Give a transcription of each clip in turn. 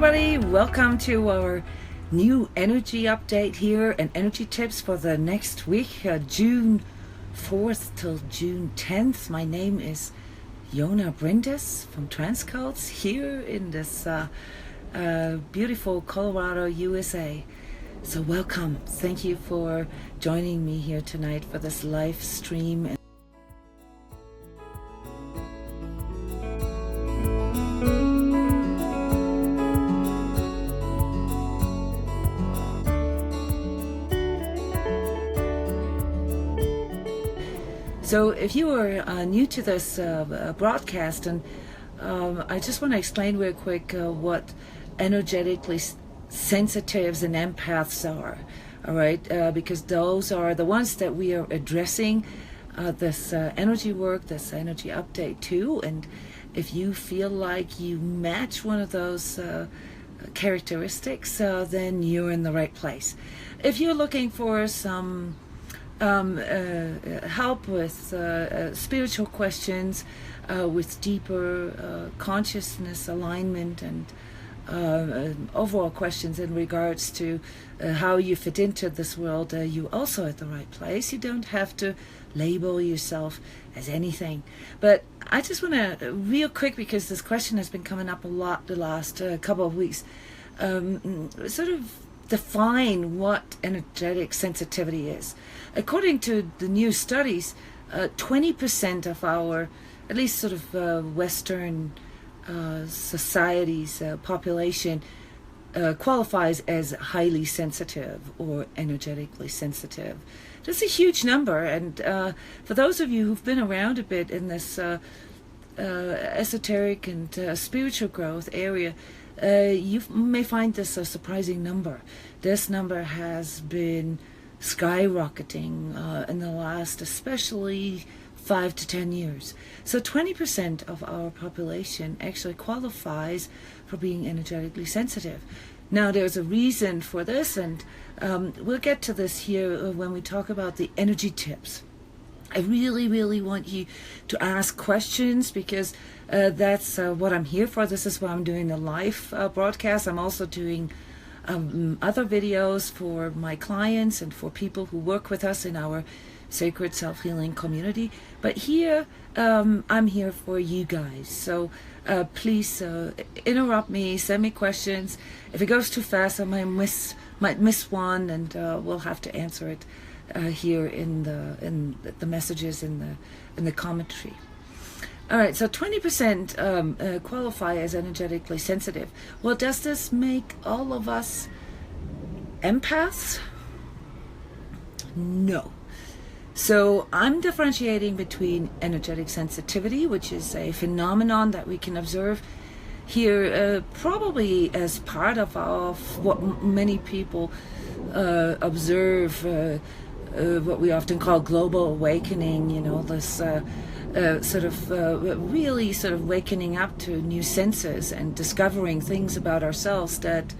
everybody, welcome to our new energy update here and energy tips for the next week, June 4th till June 10th. My name is Jona Bryndis from transCODES here in this beautiful Colorado, USA. So welcome. Thank you for joining me here tonight for this live stream. So if you are new to this broadcast, and I just want to explain real quick what energetically sensitives and empaths are, all right? Because those are the ones that we are addressing this energy work, this energy update to. And if you feel like you match one of those characteristics, then you're in the right place. If you're looking for some help with spiritual questions, with deeper consciousness alignment and overall questions in regards to how you fit into this world, you also at the right place. You don't have to label yourself as anything. But I just want to, real quick, because this question has been coming up a lot the last couple of weeks, sort of define what energetic sensitivity is. According to the new studies, 20% of our, at least sort of Western society's population qualifies as highly sensitive or energetically sensitive. That's a huge number, and for those of you who've been around a bit in this esoteric and spiritual growth area, you may find this a surprising number. This number has been skyrocketing in the last especially 5 to 10 years. So 20% of our population actually qualifies for being energetically sensitive. Now there's a reason for this, and we'll get to this here when we talk about the energy tips. I really want you to ask questions, because that's what I'm here for. This is why I'm doing a live broadcast. I'm also doing other videos for my clients and for people who work with us in our sacred self-healing community. But here, I'm here for you guys. So please interrupt me, send me questions. If it goes too fast, I might miss one, and we'll have to answer it here in the messages in the commentary. All right, so 20% qualify as energetically sensitive. Well, does this make all of us empaths? No. So I'm differentiating between energetic sensitivity, which is a phenomenon that we can observe here, probably as part of what many people observe, what we often call global awakening, this really sort of wakening up to new senses and discovering things about ourselves that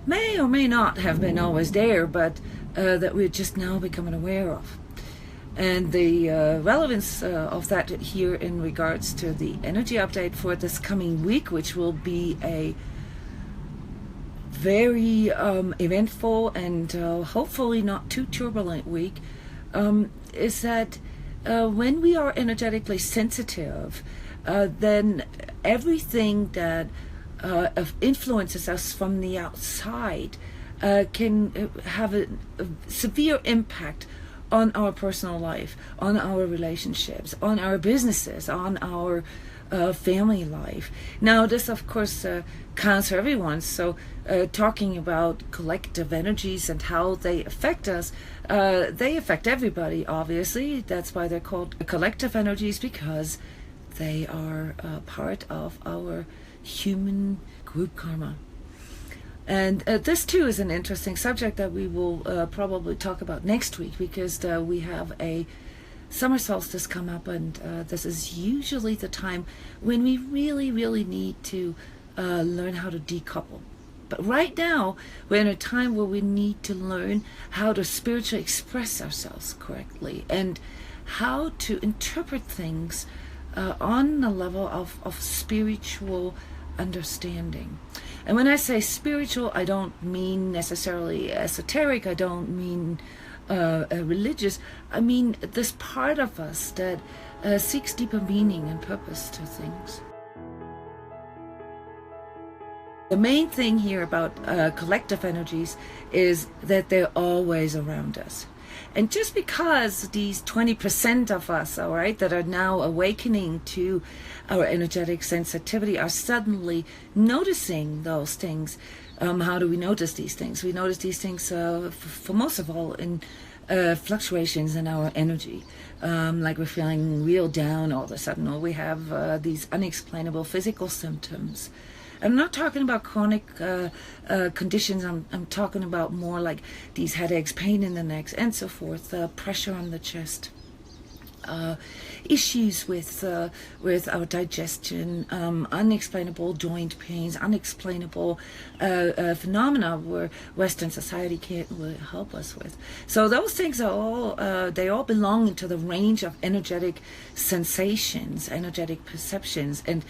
may or may not have been always there, but that we're just now becoming aware of. And the relevance of that here in regards to the energy update for this coming week, which will be a very eventful and hopefully not too turbulent week, is that when we are energetically sensitive, then everything that influences us from the outside can have a severe impact on our personal life, on our relationships, on our businesses, on our family life. Now, this, of course, counts for everyone. So talking about collective energies and how they affect us, they affect everybody, obviously. That's why they're called collective energies, because they are part of our human group karma. And this too is an interesting subject that we will probably talk about next week, because we have a summer solstice come up, and this is usually the time when we really need to learn how to decouple. But right now, we're in a time where we need to learn how to spiritually express ourselves correctly, and how to interpret things on the level of spiritual understanding. And when I say spiritual, I don't mean necessarily esoteric, I don't mean religious. I mean this part of us that seeks deeper meaning and purpose to things. The main thing here about collective energies is that they're always around us. And just because these 20% of us, all right, that are now awakening to our energetic sensitivity are suddenly noticing those things, how do we notice these things? We notice these things, for most of all, in fluctuations in our energy. Like we're feeling real down all of a sudden, or we have these unexplainable physical symptoms. I'm not talking about chronic conditions. I'm talking about more like these headaches, pain in the neck, and so forth, pressure on the chest, issues with our digestion, unexplainable joint pains, unexplainable phenomena where Western society can't really help us with. So those things are all they all belong into the range of energetic sensations, energetic perceptions, and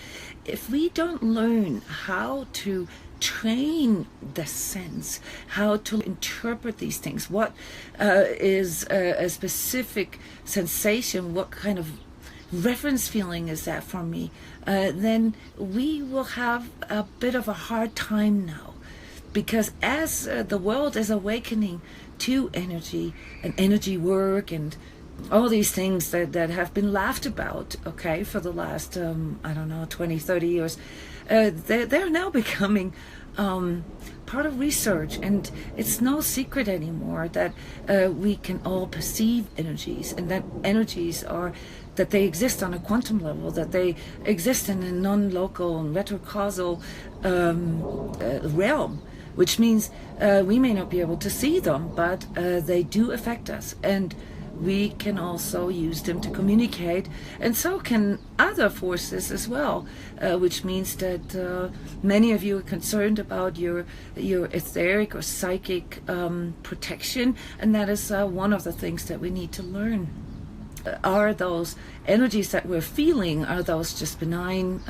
if we don't learn how to train the sense, how to interpret these things, what is a specific sensation, what kind of reference feeling is that for me, then we will have a bit of a hard time now. Because as the world is awakening to energy and energy work and all these things that have been laughed about, okay, for the last, 20, 30 years, they're now becoming part of research, and it's no secret anymore that we can all perceive energies, and that energies that they exist on a quantum level, that they exist in a non-local and retrocausal realm, which means we may not be able to see them, but they do affect us, and we can also use them to communicate, and so can other forces as well, which means that many of you are concerned about your etheric or psychic protection, and that is one of the things that we need to learn. Are those energies that we're feeling, are those just benign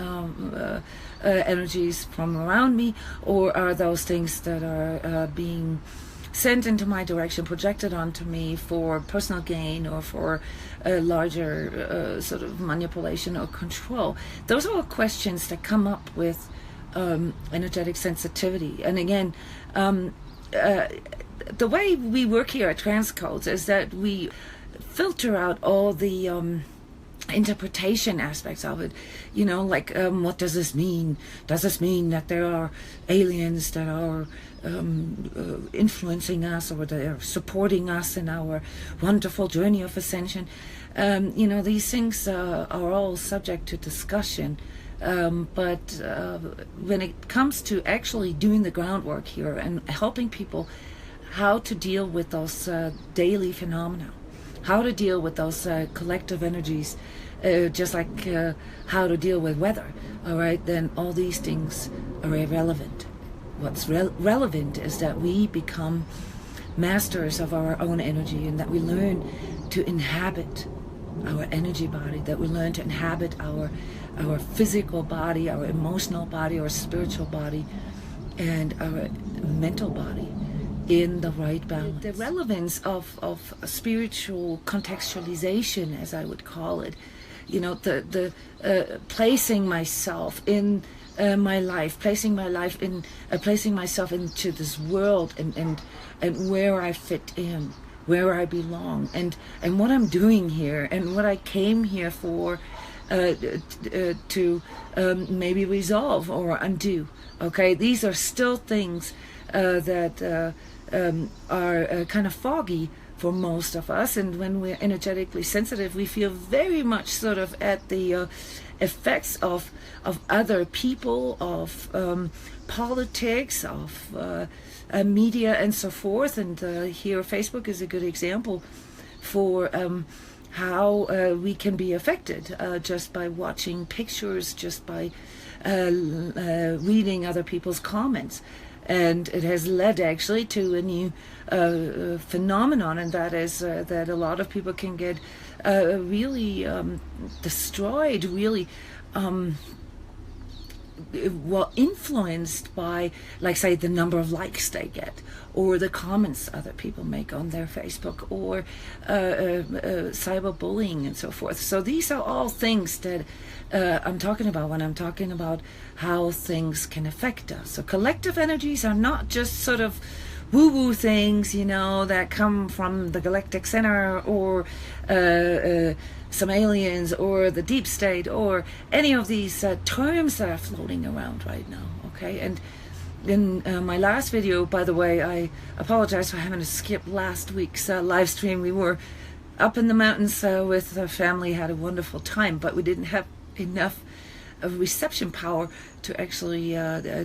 energies from around me, or are those things that are being sent into my direction, projected onto me for personal gain or for a larger sort of manipulation or control? Those are all questions that come up with energetic sensitivity. And again, the way we work here at transCODES is that we filter out all the interpretation aspects of it, like what does this mean? Does this mean that there are aliens that are influencing us, or they're supporting us in our wonderful journey of ascension? These things are all subject to discussion, but when it comes to actually doing the groundwork here and helping people how to deal with those daily phenomena, how to deal with those collective energies, just like how to deal with weather, all right, then all these things are irrelevant. What's relevant is that we become masters of our own energy, and that we learn to inhabit our energy body, that we learn to inhabit our physical body, our emotional body, our spiritual body, and our mental body in the right balance. The relevance of spiritual contextualization, as I would call it, the placing myself in my life, placing myself into this world, and where I fit in, where I belong, and what I'm doing here, and what I came here for, to maybe resolve or undo. Okay, these are still things that are kind of foggy for most of us, and when we're energetically sensitive, we feel very much sort of at the effects of other people, of politics, of media, and so forth. And here Facebook is a good example for how we can be affected just by watching pictures, just by reading other people's comments. And it has led actually to a new phenomenon, and that is that a lot of people can get really destroyed, really well, influenced by, like, say, the number of likes they get, or the comments other people make on their Facebook, or cyberbullying and so forth. So these are all things that I'm talking about when I'm talking about how things can affect us. So collective energies are not just sort of woo-woo things, that come from the galactic center, or some aliens, or the deep state, or any of these terms that are floating around right now. Okay, and in my last video, by the way, I apologize for having to skip last week's live stream. We were up in the mountains with the family, had a wonderful time, but we didn't have enough of reception power to actually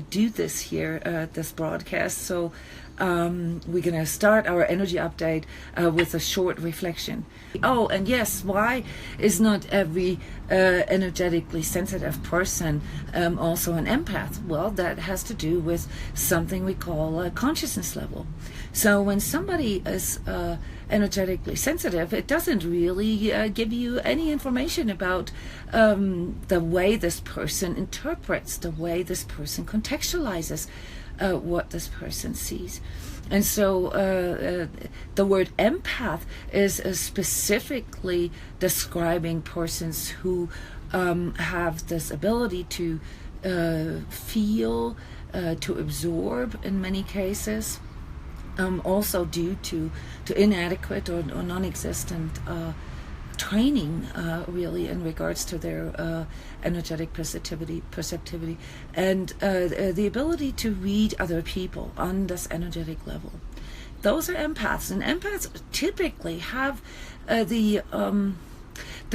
do this here, this broadcast. So we're going to start our energy update with a short reflection. Oh, and yes, why is not every energetically sensitive person also an empath? Well, that has to do with something we call a consciousness level. So when somebody is energetically sensitive, it doesn't really give you any information about the way this person interprets, the way this person contextualizes what this person sees. And so the word empath is specifically describing persons who have this ability to feel, to absorb in many cases, also due to inadequate or non-existent training, really, in regards to their energetic perceptivity, and the ability to read other people on this energetic level. Those are empaths, and empaths typically have the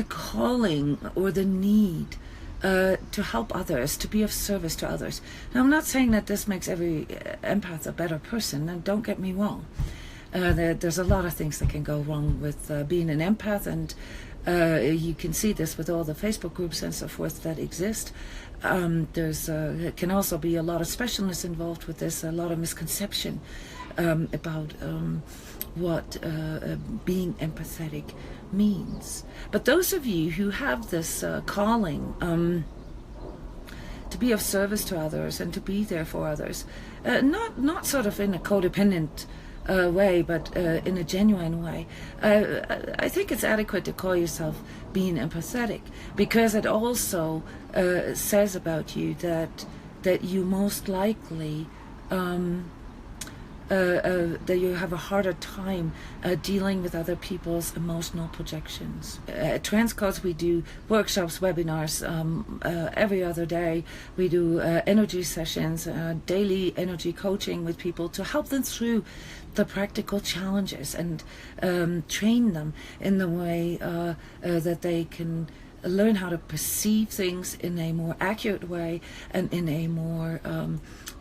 calling or the need to help others, to be of service to others. Now, I'm not saying that this makes every empath a better person, and don't get me wrong. There's a lot of things that can go wrong with being an empath, and you can see this with all the Facebook groups and so forth that exist. There can also be a lot of specialness involved with this, a lot of misconception about what being empathetic means. But those of you who have this calling to be of service to others and to be there for others, not sort of in a codependent way, but in a genuine way, I think it's adequate to call yourself being empathetic, because it also says about you that you most likely that you have a harder time dealing with other people's emotional projections. At transCODES, we do workshops, webinars every other day. We do energy sessions, daily energy coaching with people to help them through the practical challenges and train them in the way that they can learn how to perceive things in a more accurate way and in a more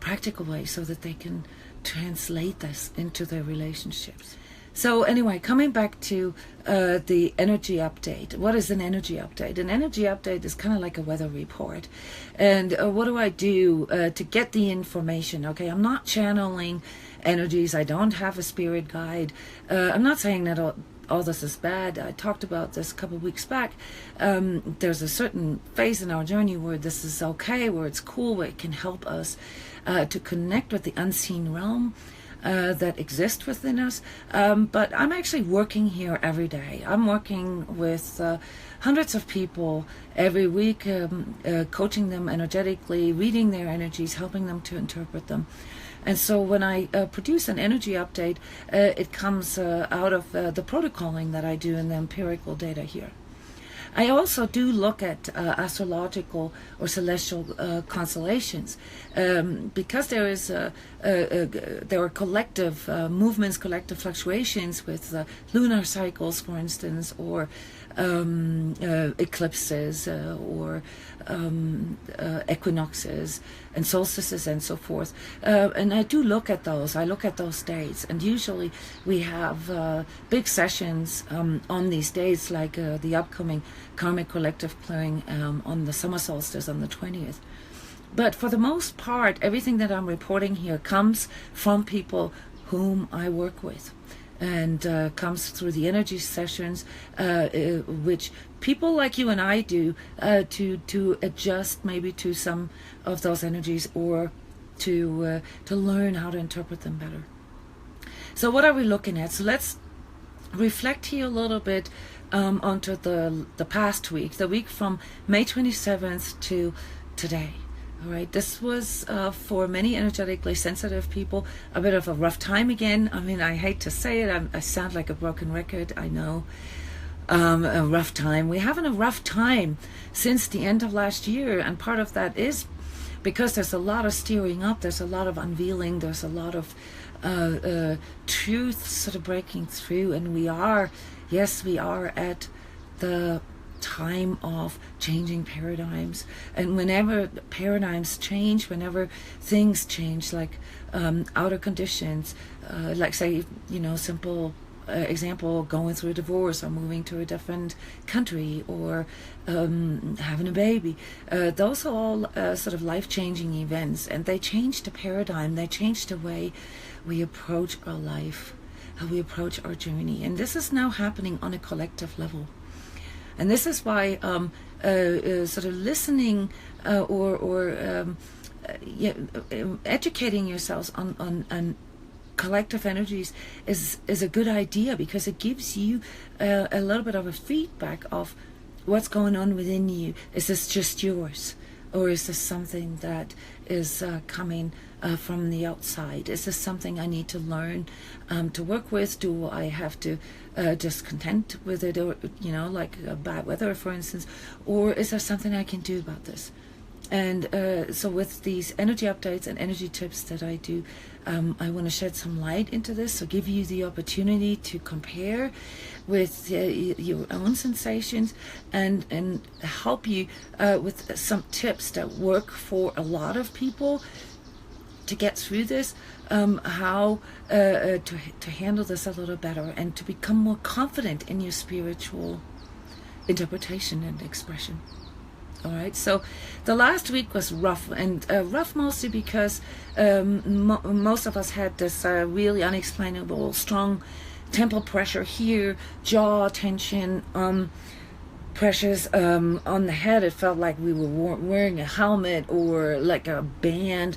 practical way, so that they can translate this into their relationships. So anyway, coming back to the energy update. What is an energy update? An energy update is kind of like a weather report. And what do I do to get the information? Okay, I'm not channeling energies. I don't have a spirit guide. I'm not saying that all this is bad. I talked about this a couple of weeks back. There's a certain phase in our journey where this is okay, where it's cool, where it can help us to connect with the unseen realm that exists within us. But I'm actually working here every day. I'm working with hundreds of people every week, coaching them energetically, reading their energies, helping them to interpret them. And so when I produce an energy update, it comes out of the protocoling that I do in the empirical data here. I also do look at astrological or celestial constellations, because there are collective movements, collective fluctuations with lunar cycles, for instance, or eclipses, or equinoxes and solstices and so forth. And I do look at those. I look at those dates, and usually we have big sessions on these dates, like the upcoming Karmic collective clearing on the summer solstice on the 20th. But for the most part, everything that I'm reporting here comes from people whom I work with. and comes through the energy sessions, which people like you and I do to adjust maybe to some of those energies, or to learn how to interpret them better. So what are we looking at? So let's reflect here a little bit onto the past week, the week from May 27th to today. All right, this was for many energetically sensitive people a bit of a rough time again. I mean, I hate to say it, I sound like a broken record, I know. A rough time. We're having a rough time since the end of last year, and part of that is because there's a lot of steering up, there's a lot of unveiling, there's a lot of truth sort of breaking through, and we are at the time of changing paradigms. And whenever paradigms change, whenever things change, like outer conditions, like say, simple example, going through a divorce or moving to a different country, or having a baby, those are all sort of life-changing events, and they change the paradigm, they change the way we approach our life, how we approach our journey. And this is now happening on a collective level. And this is why sort of listening or educating yourselves on collective energies is a good idea, because it gives you a little bit of a feedback of what's going on within you. Is this just yours? Or is this something that is coming from the outside? Is this something I need to learn to work with? Do I have to just content with it, or like bad weather, for instance? Or is there something I can do about this? And so with these energy updates and energy tips that I do, I want to shed some light into this, so give you the opportunity to compare with your own sensations, and help you with some tips that work for a lot of people to get through this, how to handle this a little better, and to become more confident in your spiritual interpretation and expression. All right, so the last week was rough, and rough mostly because most of us had this really unexplainable strong temple pressure here, jaw tension, pressures on the head. It felt like we were wearing a helmet or like a band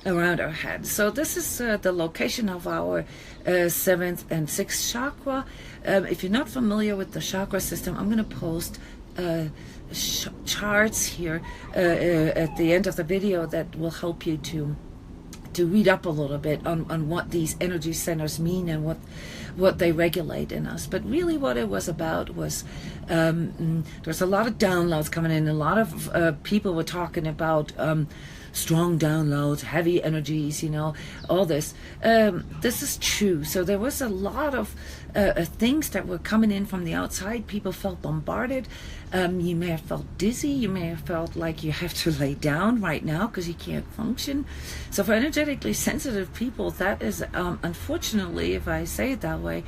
around our head. So this is the location of our 7th and 6th chakra. If you're not familiar with the chakra system, I'm going to post charts here at the end of the video that will help you to read up a little bit on what these energy centers mean and what they regulate in us. But really what it was about was there's a lot of downloads coming in. A lot of people were talking about strong downloads, heavy energies, all this. This is true. So there was a lot of things that were coming in from the outside. People felt bombarded. You may have felt dizzy. You may have felt like you have to lay down right now because you can't function. So for energetically sensitive people, that is, unfortunately, if I say it that way,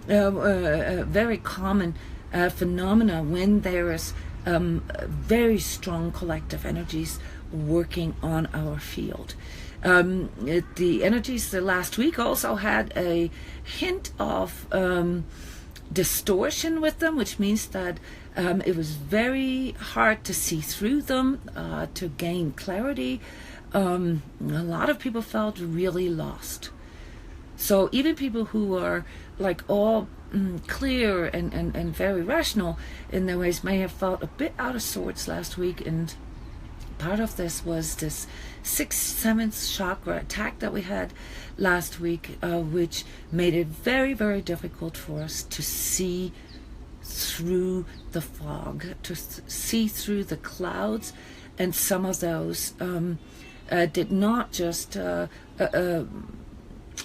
a very common phenomena when there is very strong collective energies working on our field. The energies the last week also had a hint of distortion with them, which means that it was very hard to see through them, to gain clarity. A lot of people felt really lost. So even people who are like all clear and very rational in their ways may have felt a bit out of sorts last week, and part of this was this 6th, 7th chakra attack that we had last week, which made it very, very difficult for us to see through the fog, to see through the clouds. And some of those did not just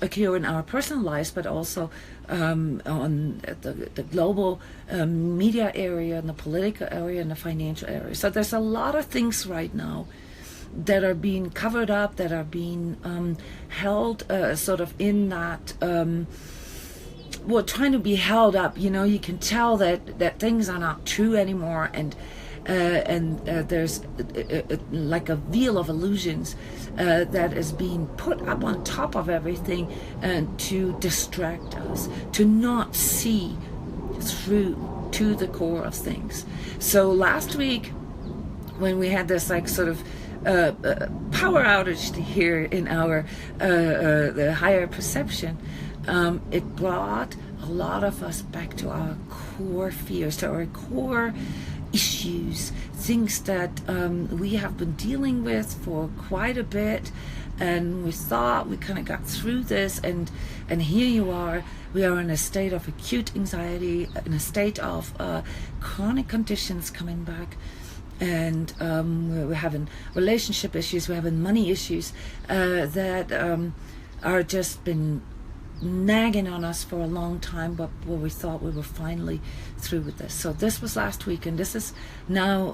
occur in our personal lives, but also on the global media area, and the political area, and the financial area. So there's a lot of things right now that are being covered up, that are being held sort of in that, trying to be held up. You can tell that things are not true anymore, and and there's like a veil of illusions that is being put up on top of everything and to distract us, to not see through to the core of things. So last week, when we had this like sort of power outage here in our the higher perception, it brought a lot of us back to our core fears, to our core issues, things that we have been dealing with for quite a bit, and we thought we kind of got through this, and here you are. We are in a state of acute anxiety, in a state of chronic conditions coming back, and we're having relationship issues, we're having money issues that are just been nagging on us for a long time, but where we thought we were finally through with this. So this was last week, and this is now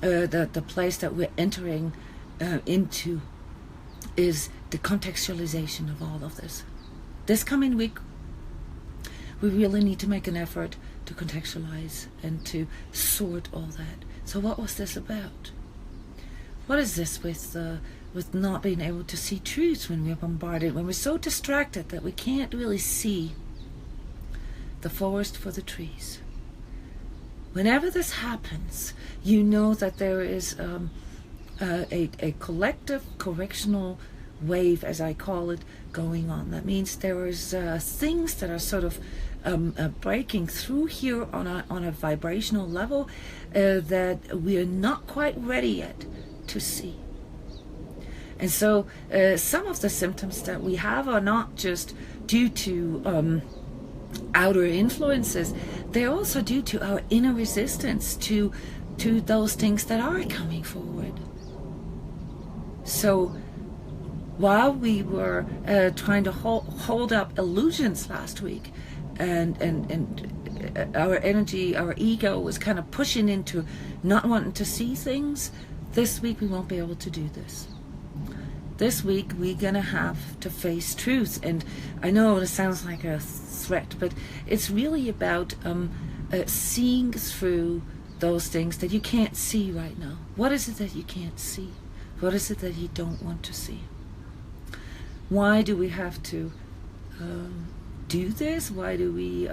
the place that we're entering into is the contextualization of all of this. This coming week, we really need to make an effort to contextualize and to sort all that. So what was this about? What is this with not being able to see truth when we're bombarded, when we're so distracted that we can't really see the forest for the trees? Whenever this happens, you know that there is a collective correctional wave, as I call it, going on. That means there is things that are sort of breaking through here on a vibrational level that we are not quite ready yet to see. And so some of the symptoms that we have are not just due to outer influences, they're also due to our inner resistance to those things that are coming forward. So while we were trying to hold up illusions last week, and our energy, our ego was kind of pushing into not wanting to see things, this week we won't be able to do this. This week we're gonna have to face truth, and I know it sounds like a threat, but it's really about seeing through those things that you can't see right now. What is it that you can't see? What is it that you don't want to see? Why do we have to do this? Why do we?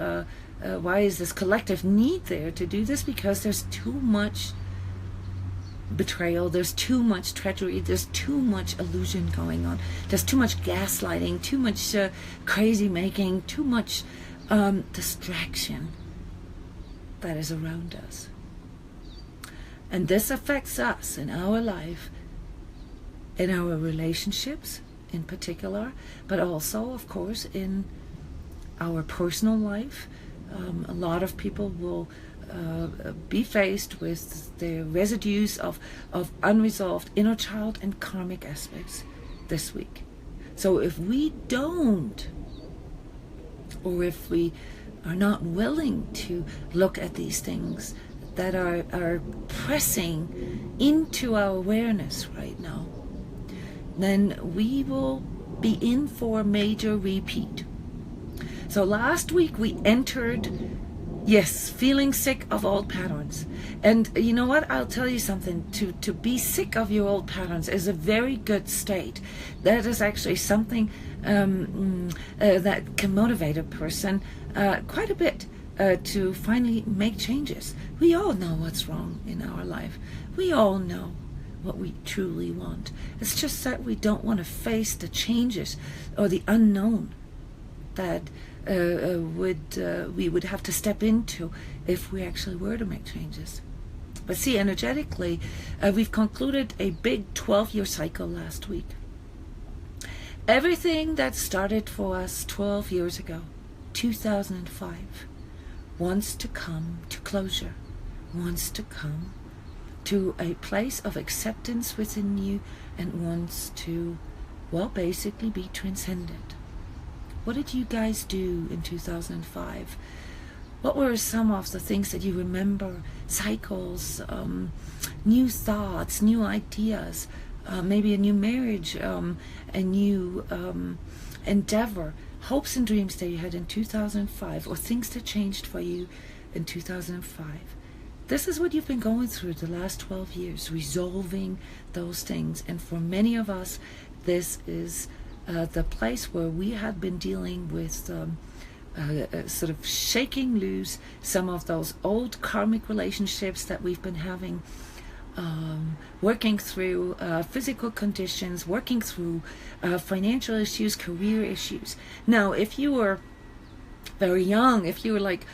Why is this collective need there to do this? Because there's too much betrayal, there's too much treachery, there's too much illusion going on, there's too much gaslighting, too much crazy making, too much distraction that is around us. And this affects us in our life, in our relationships in particular, but also, of course, in our personal life. A lot of people will be faced with the residues of unresolved inner child and karmic aspects this week. So if we don't, or if we are not willing to look at these things that are pressing into our awareness right now, then we will be in for a major repeat. So last week we entered, yes, feeling sick of old patterns. And you know what? I'll tell you something. To be sick of your old patterns is a very good state. That is actually something that can motivate a person quite a bit to finally make changes. We all know what's wrong in our life. We all know what we truly want. It's just that we don't want to face the changes or the unknown that we would have to step into if we actually were to make changes. But see, energetically, we've concluded a big 12-year cycle last week. Everything that started for us 12 years ago, 2005, wants to come to closure, wants to come to a place of acceptance within you, and wants to, well, basically be transcended. What did you guys do in 2005? What were some of the things that you remember? Cycles, new thoughts, new ideas, maybe a new marriage, a new endeavor, hopes and dreams that you had in 2005, or things that changed for you in 2005. this is what you've been going through the last 12 years, resolving those things. And for many of us, this is the place where we have been dealing with sort of shaking loose some of those old karmic relationships that we've been having, working through physical conditions, working through financial issues, career issues. Now, if you were very young, if you were like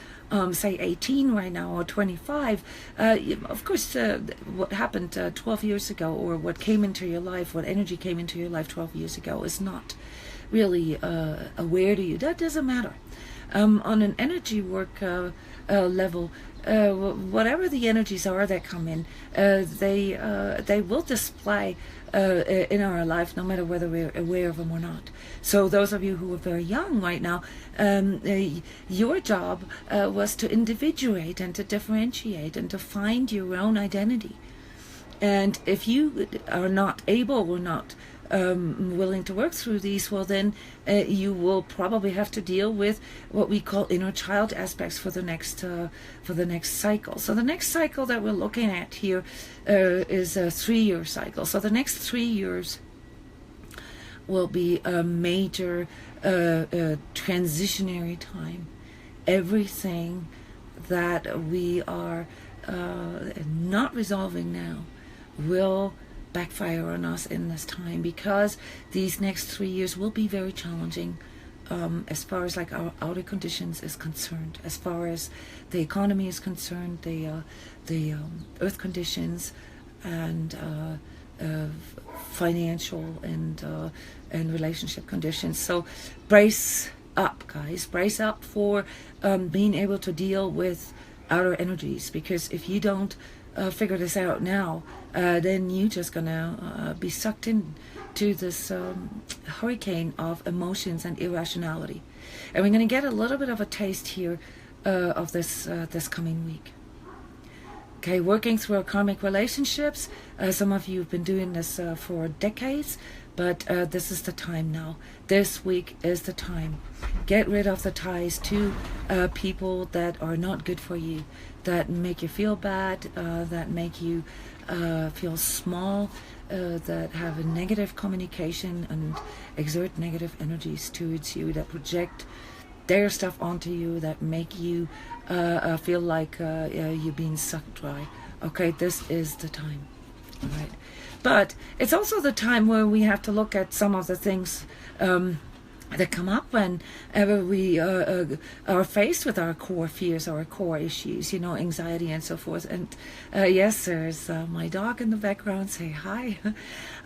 say 18 right now or 25, of course what happened 12 years ago, or what came into your life, what energy came into your life 12 years ago, is not really aware to you. That doesn't matter. On an energy work level, whatever the energies are that come in, they will display in our life, no matter whether we're aware of them or not. So those of you who are very young right now, your job was to individuate and to differentiate and to find your own identity. And if you are not able or not willing to work through these, well then you will probably have to deal with what we call inner child aspects for the next cycle. So the next cycle that we're looking at here is a 3-year cycle. So the next 3 years will be a major transitionary time. Everything that we are not resolving now will backfire on us in this time, because these next 3 years will be very challenging as far as like our outer conditions is concerned, as far as the economy is concerned, the earth conditions, and financial and relationship conditions. So brace up, guys, brace up for being able to deal with outer energies, because if you don't figure this out now, then you're just gonna be sucked in to this hurricane of emotions and irrationality. And we're gonna get a little bit of a taste here of this coming week. Okay, working through our karmic relationships. Some of you have been doing this for decades, but this is the time now. This week is the time. Get rid of the ties to people that are not good for you, that make you feel bad, that make you feel small, that have a negative communication and exert negative energies towards you, that project their stuff onto you, that make you feel like you're being sucked dry. Okay, this is the time. All right. But it's also the time where we have to look at some of the things that come up whenever we are faced with our core fears or our core issues, you know, anxiety and so forth. And yes, there's my dog in the background. Say hi.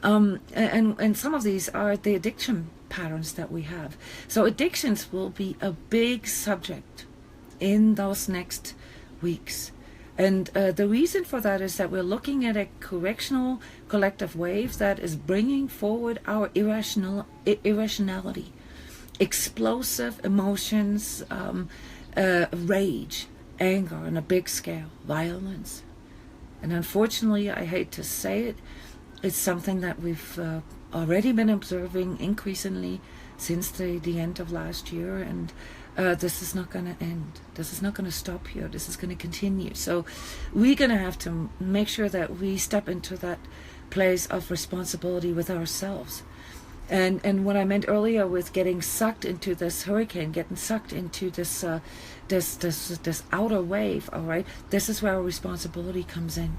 And some of these are the addiction patterns that we have. So addictions will be a big subject in those next weeks. And the reason for that is that we're looking at a correctional collective wave that is bringing forward our irrationality, explosive emotions, rage, anger on a big scale, violence. And unfortunately, I hate to say it, it's something that we've already been observing increasingly since the end of last year, and this is not going to end. This is not going to stop here. This is going to continue. So we're going to have to make sure that we step into that place of responsibility with ourselves. And what I meant earlier with getting sucked into this hurricane, getting sucked into this this outer wave, all right, this is where our responsibility comes in.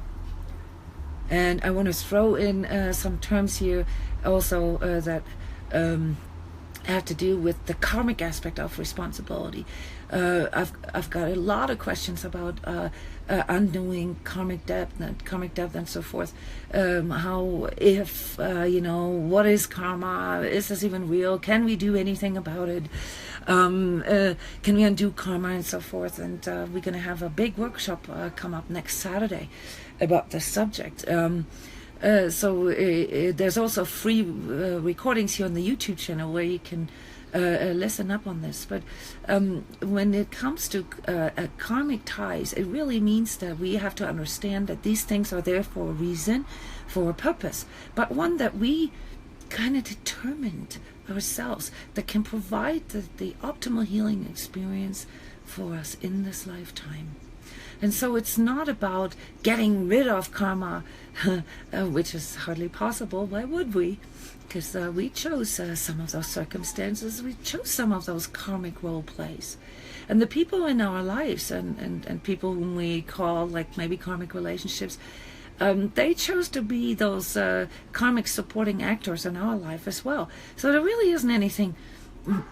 And I want to throw in some terms here also that have to do with the karmic aspect of responsibility. I've got a lot of questions about undoing karmic debt and so forth. How, if you know, what is karma? Is this even real? Can we do anything about it? Can we undo karma and so forth? And we're going to have a big workshop come up next Saturday about this subject. So there's also free recordings here on the YouTube channel where you can listen up on this. But when it comes to karmic ties, it really means that we have to understand that these things are there for a reason, for a purpose, but one that we kind of determined ourselves, that can provide the optimal healing experience for us in this lifetime. And so it's not about getting rid of karma, which is hardly possible. Why would we? Because we chose some of those circumstances. We chose some of those karmic role plays. And the people in our lives and people whom we call like maybe karmic relationships, they chose to be those karmic supporting actors in our life as well. So there really isn't anything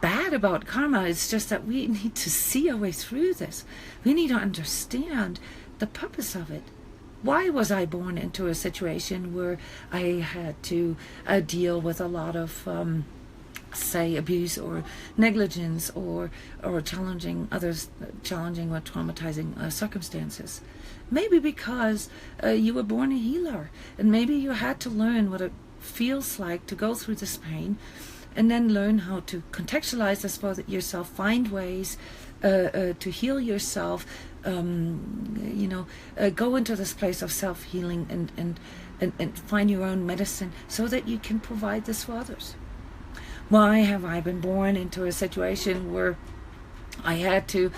bad about karma. It's just that we need to see our way through this. We need to understand the purpose of it. Why was I born into a situation where I had to deal with a lot of say abuse or negligence or challenging others, challenging or traumatizing circumstances? Maybe because you were born a healer, and maybe you had to learn what it feels like to go through this pain, and then learn how to contextualize this for yourself, find ways to heal yourself, go into this place of self-healing and find your own medicine so that you can provide this for others. Why have I been born into a situation where I had to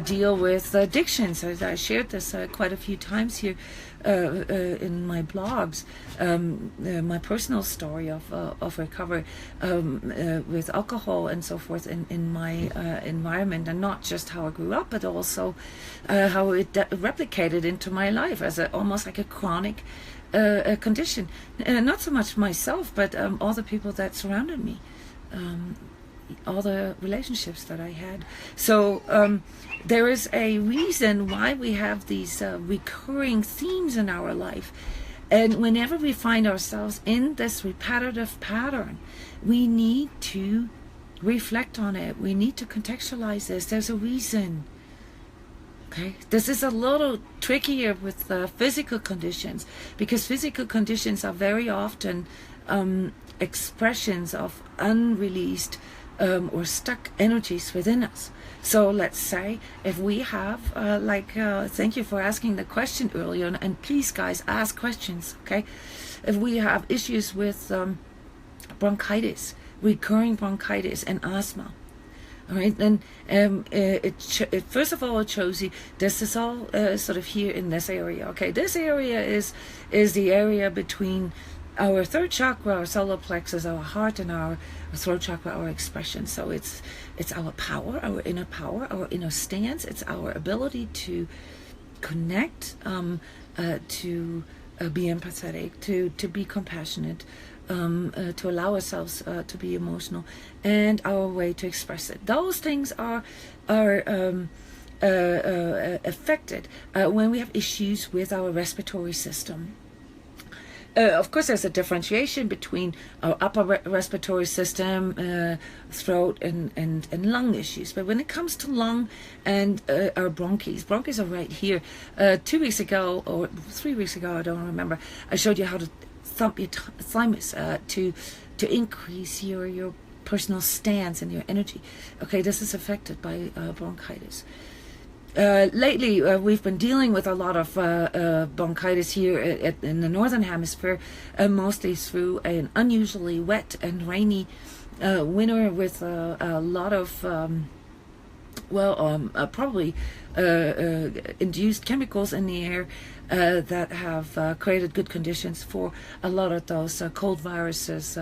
deal with addictions? As I shared this quite a few times here in my blogs, my personal story of recovery with alcohol and so forth in my environment, and not just how I grew up, but also how it replicated into my life as almost like a chronic condition. Not so much myself, but all the people that surrounded me. All the relationships that I had. So there is a reason why we have these recurring themes in our life. And whenever we find ourselves in this repetitive pattern, we need to reflect on it. We need to contextualize this. There's a reason. Okay, this is a little trickier with physical conditions, because physical conditions are very often expressions of unreleased or stuck energies within us. So let's say if we have, thank you for asking the question earlier, and please guys ask questions, okay? If we have issues with bronchitis, recurring bronchitis and asthma, all right, then first of all it shows you this is all sort of here in this area, okay? This area is the area between our third chakra, our solar plexus, our heart, and our throat chakra, our expression. So it's our power, our inner stance. It's our ability to connect, to be empathetic, to be compassionate, to allow ourselves to be emotional, and our way to express it. Those things are affected when we have issues with our respiratory system. Of course, there's a differentiation between our upper respiratory system, throat, and lung issues. But when it comes to lung and our bronchies are right here. 2 weeks ago, or 3 weeks ago, I don't remember, I showed you how to thump your thymus to increase your personal stance and your energy. Okay, this is affected by bronchitis. Lately, we've been dealing with a lot of bronchitis here in the northern hemisphere, mostly through an unusually wet and rainy winter with a lot of probably induced chemicals in the air that have created good conditions for a lot of those cold viruses,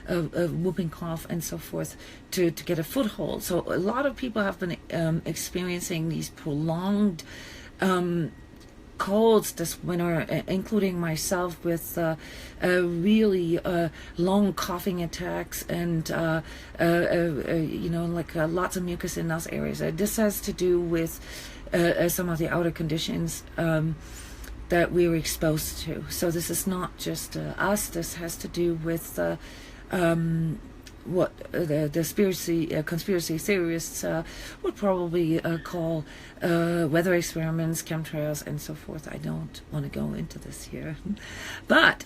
whooping cough and so forth, to get a foothold. So a lot of people have been experiencing these prolonged colds this winter, including myself, with really long coughing attacks and lots of mucus in those areas. This has to do with some of the outer conditions that we were exposed to. So this is not just us. This has to do with what the conspiracy theorists would probably call weather experiments, chemtrails, and so forth. I don't want to go into this here, but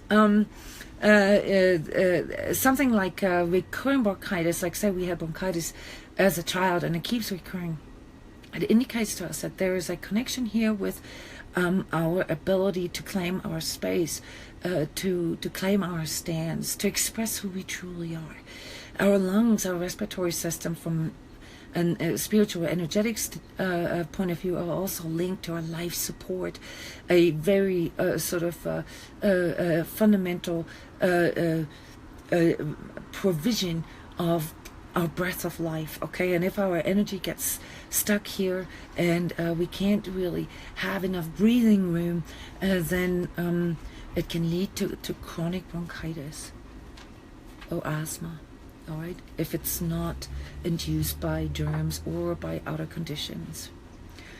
something like recurring bronchitis, like say we had bronchitis as a child and it keeps recurring, it indicates to us that there is a connection here with our ability to claim our space, to claim our stance, to express who we truly are. Our lungs, our respiratory system, from and spiritual energetics point of view are also linked to our life support, a very sort of fundamental provision of our breath of life, okay? And if our energy gets stuck here and we can't really have enough breathing room, then it can lead to chronic bronchitis or asthma, all right, if it's not induced by germs or by outer conditions.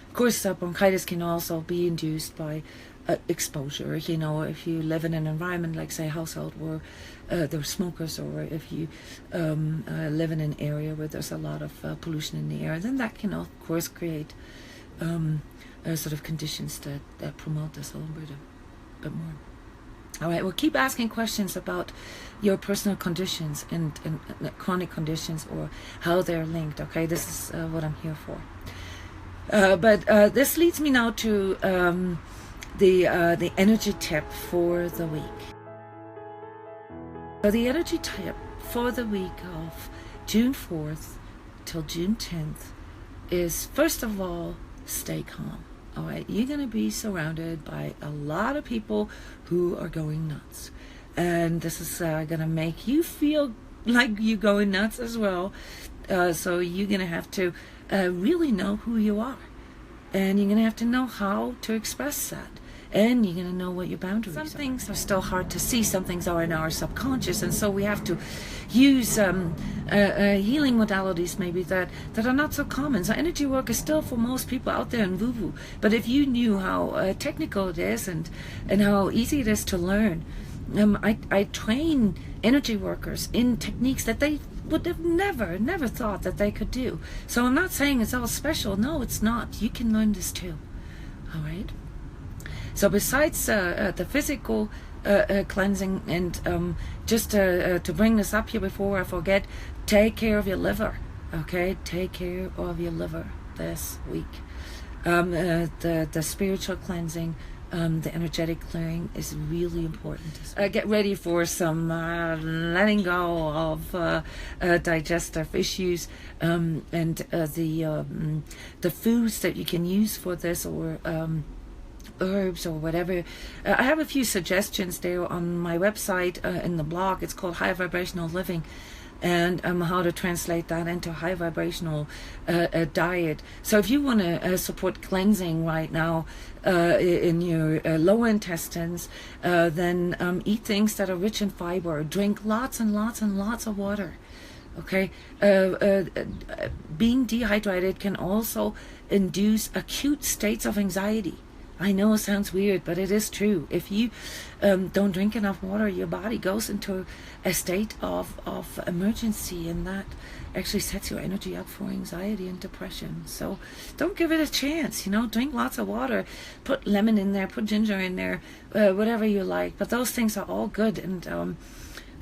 Of course, bronchitis can also be induced by exposure. You know, if you live in an environment like, say, a household where there are smokers, or if you live in an area where there's a lot of pollution in the air, then that can, of course, create sort of conditions that promote this a little bit more. All right, well, keep asking questions about your personal conditions and chronic conditions, or how they're linked, okay? This is what I'm here for. But this leads me now to the energy tip for the week. So the energy tip for the week of June 4th till June 10th is, first of all, stay calm. All right, you're going to be surrounded by a lot of people who are going nuts. And this is going to make you feel like you're going nuts as well. So you're going to have to really know who you are. And you're going to have to know how to express that. And you're going to know what your boundaries are. Some things are still hard to see. Some things are in our subconscious. And so we have to use healing modalities maybe that are not so common. So energy work is still, for most people out there, in woo-woo. But if you knew how technical it is and how easy it is to learn, I train energy workers in techniques that they would have never thought that they could do. So I'm not saying it's all special. No, it's not. You can learn this too. All right? So besides the physical cleansing, and just to bring this up here before I forget, take care of your liver, okay? Take care of your liver this week. The spiritual cleansing, the energetic clearing is really important. Get ready for some letting go of digestive issues, and the foods that you can use for this, or herbs or whatever. I have a few suggestions there on my website, in the blog. It's called High Vibrational Living, and how to translate that into high vibrational diet. So if you want to support cleansing right now in your lower intestines, then eat things that are rich in fiber. Drink lots and lots and lots of water. Okay, being dehydrated can also induce acute states of anxiety. I know it sounds weird, but it is true. If you don't drink enough water, your body goes into a state of emergency, and that actually sets your energy up for anxiety and depression. So don't give it a chance. Drink lots of water. Put lemon in there, put ginger in there, whatever you like. But those things are all good, and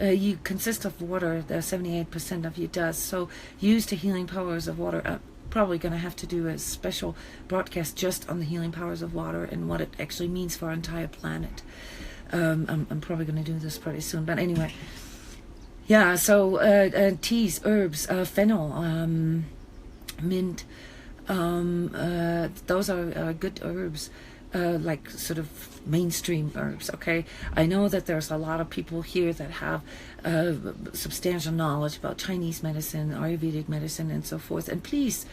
you consist of water. 78% of you does. So use the healing powers of water. Probably going to have to do a special broadcast just on the healing powers of water and what it actually means for our entire planet. I'm probably going to do this pretty soon, but anyway, yeah. So teas, herbs, fennel, mint, those are good herbs, like sort of mainstream herbs. Okay, I know that there's a lot of people here that have substantial knowledge about Chinese medicine, Ayurvedic medicine, and so forth. And please,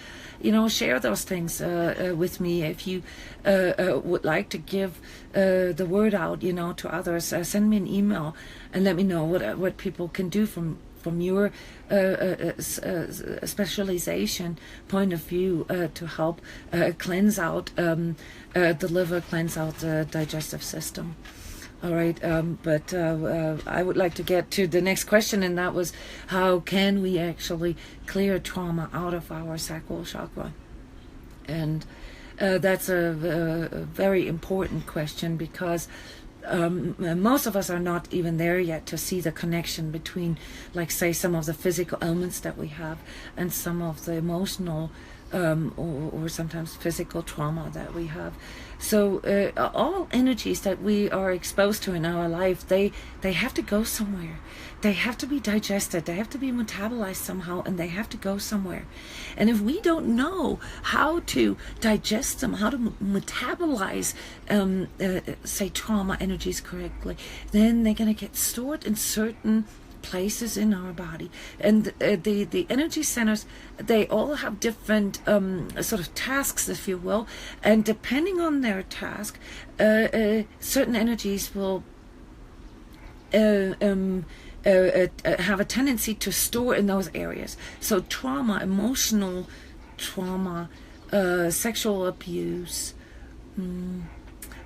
share those things with me. If you would like to give the word out, to others, send me an email and let me know what people can do from your specialization point of view to help cleanse out the liver, cleanse out the digestive system. All right, but I would like to get to the next question, and that was, how can we actually clear trauma out of our sacral chakra? And that's a very important question, because most of us are not even there yet to see the connection between, like, say, some of the physical ailments that we have and some of the emotional or sometimes physical trauma that we have. So all energies that we are exposed to in our life, they have to go somewhere. They have to be digested. They have to be metabolized somehow, and they have to go somewhere. And if we don't know how to digest them, how to metabolize, say, trauma energies correctly, then they're going to get stored in certain places in our body. And the energy centers, they all have different sort of tasks, if you will, and depending on their task, certain energies will have a tendency to store in those areas. So trauma, emotional trauma, sexual abuse,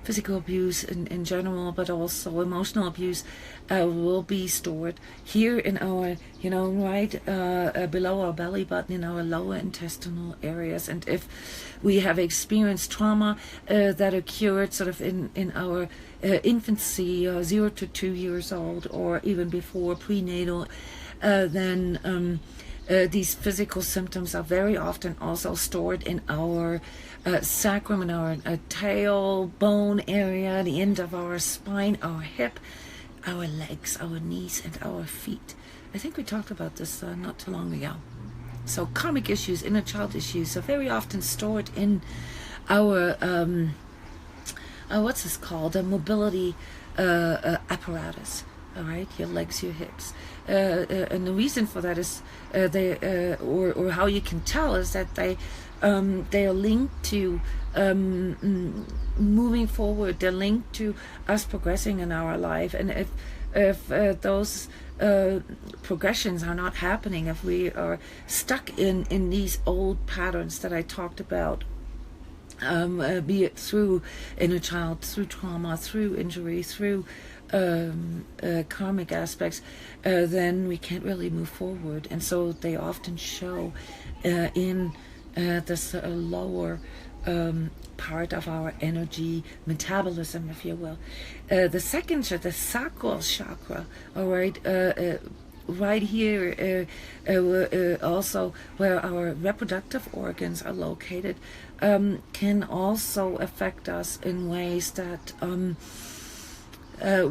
physical abuse in general, but also emotional abuse will be stored here in our, right below our belly button, in our lower intestinal areas. And if we have experienced trauma that occurred sort of in our infancy, 0 to 2 years old, or even before prenatal, then these physical symptoms are very often also stored in our sacrum, in our tailbone area, the end of our spine, our hip, our legs, our knees, and our feet. I think we talked about this not too long ago. So karmic issues, inner child issues, are very often stored in our what's this called? A mobility apparatus. All right, your legs, your hips, and the reason for that is or how you can tell is that they are linked to moving forward. They're linked to us progressing in our life, and if those progressions are not happening, if we are stuck in these old patterns that I talked about, be it through inner child, through trauma, through injury, through karmic aspects, then we can't really move forward. And so they often show in this lower part of our energy metabolism, if you will. The second, the sacral chakra, all right, right here, also where our reproductive organs are located, can also affect us in ways that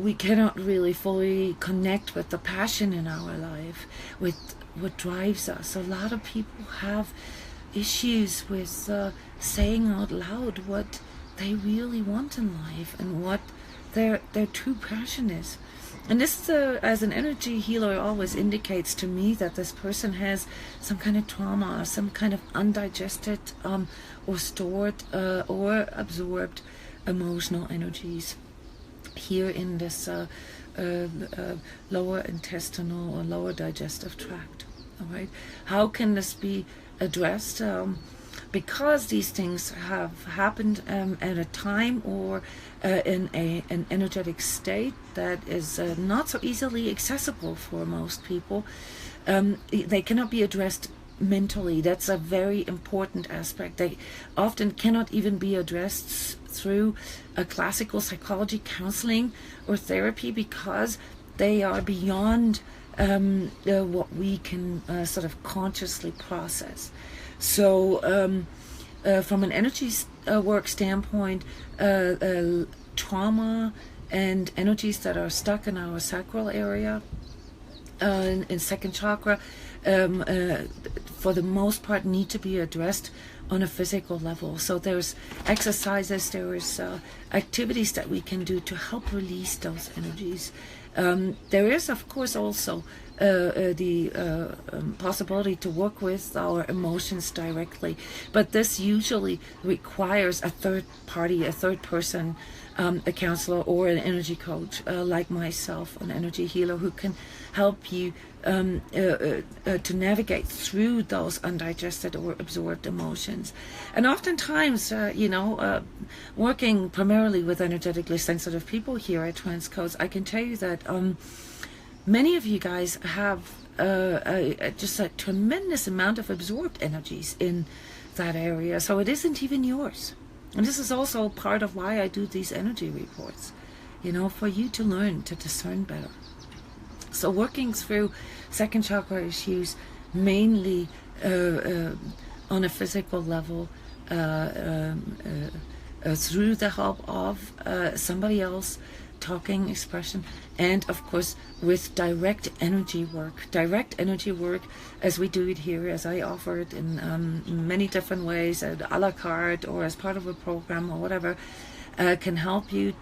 we cannot really fully connect with the passion in our life, with what drives us. A lot of people have issues with saying out loud what they really want in life and what their true passion is. And this, as an energy healer, always indicates to me that this person has some kind of trauma, some kind of undigested or stored or absorbed emotional energies here in this lower intestinal or lower digestive tract. All right, how can this be addressed? Because these things have happened at a time or in an energetic state that is not so easily accessible for most people. They cannot be addressed mentally. That's a very important aspect. They often cannot even be addressed through a classical psychology counseling or therapy, because they are beyond what we can sort of consciously process. So from an energy work standpoint, trauma and energies that are stuck in our sacral area, in second chakra, for the most part need to be addressed on a physical level. So there's exercises, there's activities that we can do to help release those energies. There is, of course, also the possibility to work with our emotions directly, but this usually requires a third party, a third person, a counselor or an energy coach like myself, an energy healer, who can help you to navigate through those undigested or absorbed emotions. And oftentimes, working primarily with energetically sensitive people here at transCODES, I can tell you that many of you guys have just a tremendous amount of absorbed energies in that area, so it isn't even yours. And this is also part of why I do these energy reports, for you to learn to discern better. So working through second chakra issues, mainly on a physical level through the help of somebody else, talking, expression, and of course with direct energy work. Direct energy work, as we do it here, as I offer it in many different ways, a la carte or as part of a program or whatever, can help you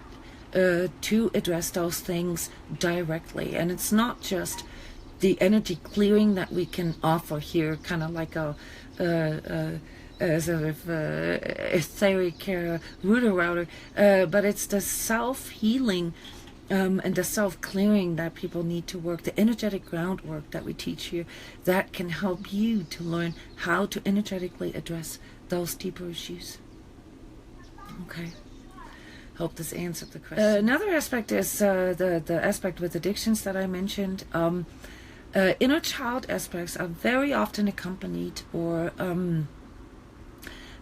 to address those things directly. And it's not just the energy clearing that we can offer here, kind of like a sort of etheric router, but it's the self-healing and the self-clearing that people need to work, the energetic groundwork that we teach here, that can help you to learn how to energetically address those deeper issues. Okay. Hope this answered the question. Another aspect is the aspect with addictions that I mentioned. Inner child aspects are very often accompanied or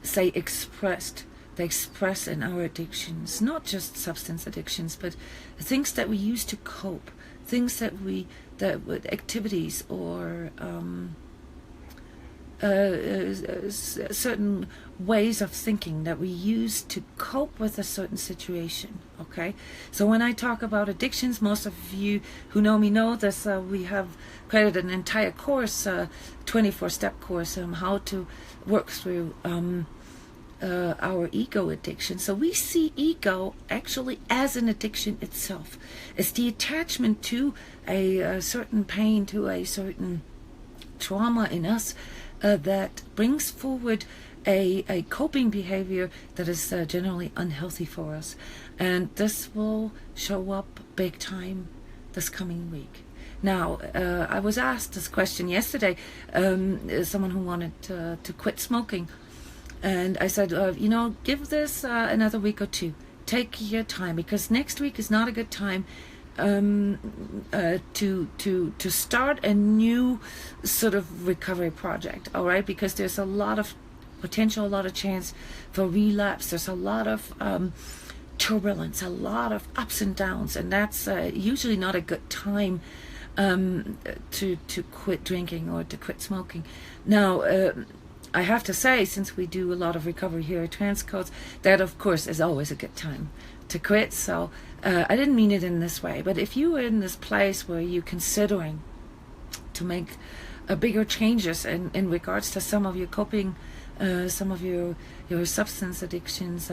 say expressed. They express in our addictions, not just substance addictions, but things that we use to cope, things that activities or certain ways of thinking that we use to cope with a certain situation. Okay, so when I talk about addictions, most of you who know me know this. We have created an entire course, 24-step course, how to work through our ego addiction. So we see ego actually as an addiction itself. It's the attachment to a certain pain, to a certain trauma in us that brings forward a coping behavior that is generally unhealthy for us. And this will show up big time this coming week. Now, I was asked this question yesterday, someone who wanted to quit smoking. And I said, give this another week or two. Take your time, because next week is not a good time to start a new sort of recovery project. All right, because there's a lot of potential, a lot of chance for relapse. There's a lot of turbulence, a lot of ups and downs, and that's usually not a good time to quit drinking or to quit smoking. Now, I have to say, since we do a lot of recovery here at transCODES, that of course is always a good time to quit. So I didn't mean it in this way, but if you are in this place where you're considering to make bigger changes in regards to some of your coping, some of your substance addictions,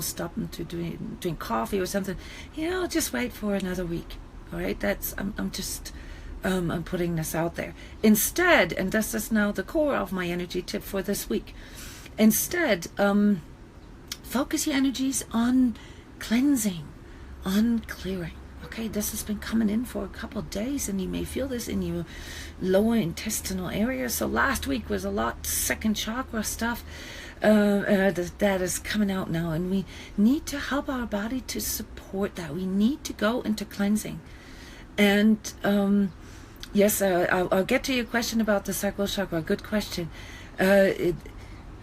stopping to drink coffee or something, just wait for another week. All right, I'm putting this out there. Instead, and this is now the core of my energy tip for this week, instead, focus your energies on cleansing, on clearing. Okay, this has been coming in for a couple of days, and you may feel this in your lower intestinal area. So last week was a lot second chakra stuff that is coming out now, and we need to help our body to support that. We need to go into cleansing. And yes, I'll get to your question about the sacral chakra. Good question.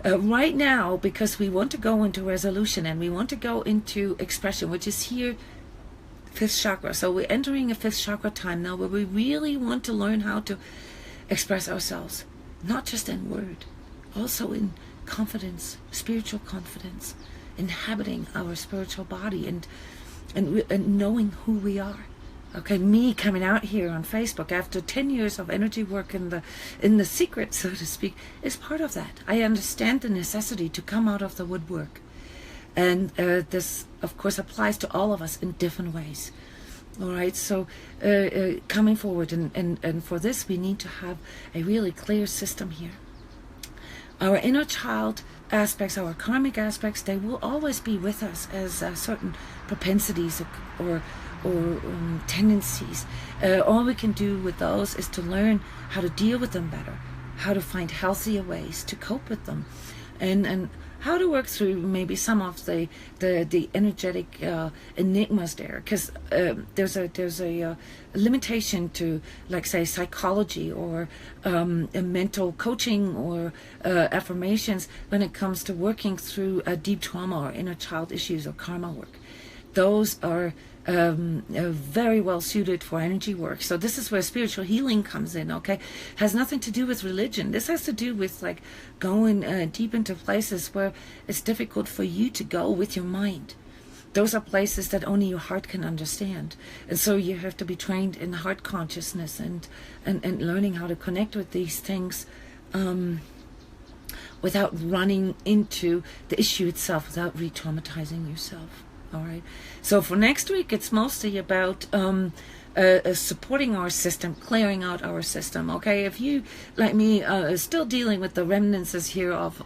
Right now, because we want to go into resolution and we want to go into expression, which is here, fifth chakra. So we're entering a fifth chakra time now where we really want to learn how to express ourselves, not just in word, also in confidence, spiritual confidence, inhabiting our spiritual body and knowing who we are. Okay, me coming out here on Facebook after 10 years of energy work in the secret, so to speak, is part of that. I understand the necessity to come out of the woodwork. And this, of course, applies to all of us in different ways. All right, so coming forward, and for this, we need to have a really clear system here. Our inner child aspects, our karmic aspects, they will always be with us as certain propensities or tendencies. All we can do with those is to learn how to deal with them better, how to find healthier ways to cope with them, and how to work through maybe some of the energetic enigmas there, because there's a limitation to, like, say, psychology or mental coaching or affirmations when it comes to working through deep trauma or inner child issues or karma work. Those are very well suited for energy work. So this is where spiritual healing comes in, okay? Has nothing to do with religion. This has to do with like going deep into places where it's difficult for you to go with your mind. Those are places that only your heart can understand. And so you have to be trained in heart consciousness and learning how to connect with these things without running into the issue itself, without re-traumatizing yourself. All right. So for next week, it's mostly about supporting our system, clearing out our system. Okay. If you, like me, is still dealing with the remnants here of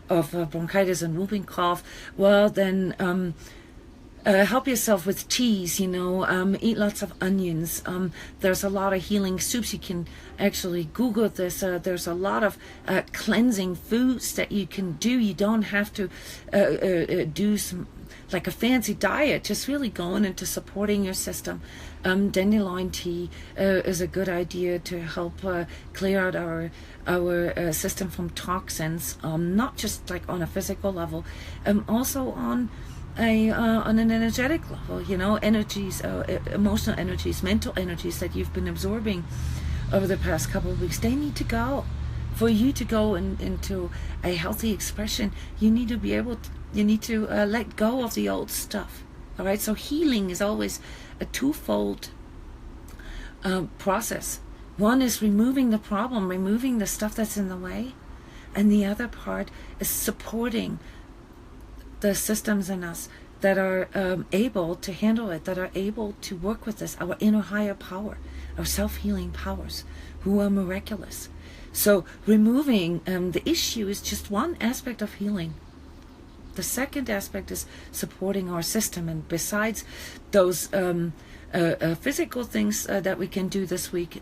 bronchitis and whooping cough, well then help yourself with teas. Eat lots of onions. There's a lot of healing soups. You can actually Google this. There's a lot of cleansing foods that you can do. You don't have to do some like a fancy diet, just really going into supporting your system. Dandelion tea is a good idea to help clear out our system from toxins, not just like on a physical level, also on an energetic level, energies, emotional energies, mental energies that you've been absorbing over the past couple of weeks. They need to go. For you to go into a healthy expression, you need to be able to, you need to let go of the old stuff. All right. So healing is always a twofold process. One is removing the problem, removing the stuff that's in the way, and the other part is supporting the systems in us that are able to handle it, that are able to work with this, our inner higher power, our self-healing powers, who are miraculous. So removing the issue is just one aspect of healing. The second aspect is supporting our system. And besides those physical things that we can do this week,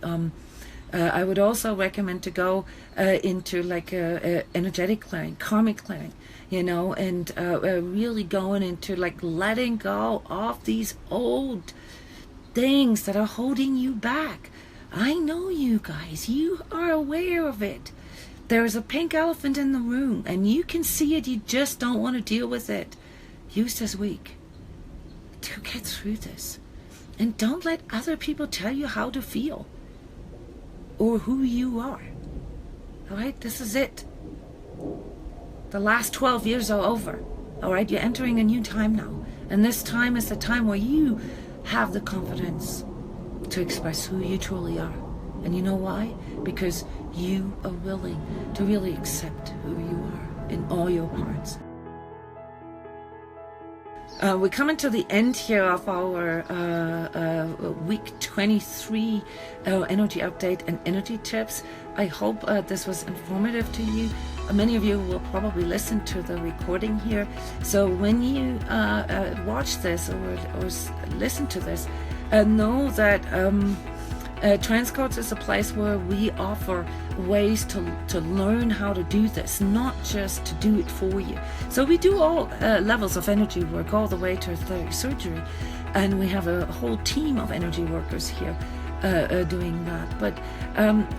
I would also recommend to go into like energetic clearing, karmic clearing, and really going into like letting go of these old things that are holding you back. I know you guys, you are aware of it. There's a pink elephant in the room and you can see it, you just don't want to deal with it. Use this week to get through this. And don't let other people tell you how to feel or who you are. All right, this is it. The last 12 years are over. All right, you're entering a new time now. And this time is the time where you have the confidence to express who you truly are. And you know why? Because you are willing to really accept who you are in all your parts. We're coming to the end here of our week 23 energy update and energy tips. I hope this was informative to you. Many of you will probably listen to the recording here. So when you watch this or listen to this, know that transCODES is a place where we offer ways to learn how to do this, not just to do it for you. So we do all levels of energy work, all the way to etheric surgery, and we have a whole team of energy workers here doing that. But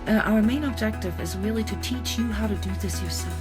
our main objective is really to teach you how to do this yourself.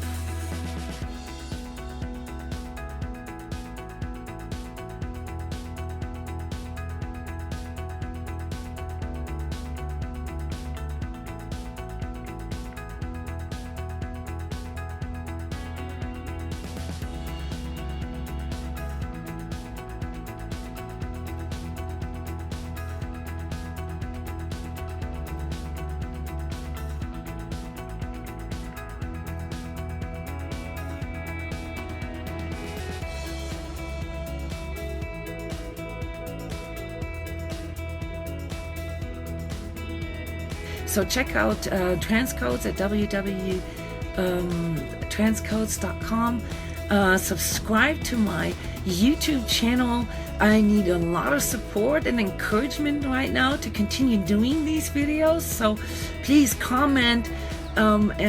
So check out transCODES at www.transcodes.com. Subscribe to my YouTube channel. I need a lot of support and encouragement right now to continue doing these videos. So please comment and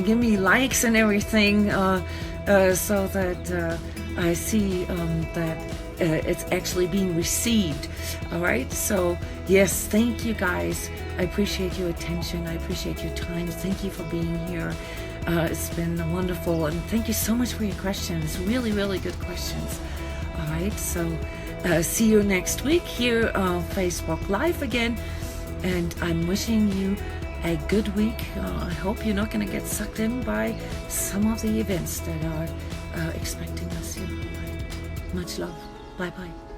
give me likes and everything so that I see that it's actually being received. All right, so yes, thank you guys. I appreciate your attention. I appreciate your time. Thank you for being here. It's been wonderful, and thank you so much for your questions. Really, really good questions. All right, so see you next week here on Facebook Live again. And I'm wishing you a good week. I hope you're not going to get sucked in by some of the events that are expecting us here. Much love. Bye-bye.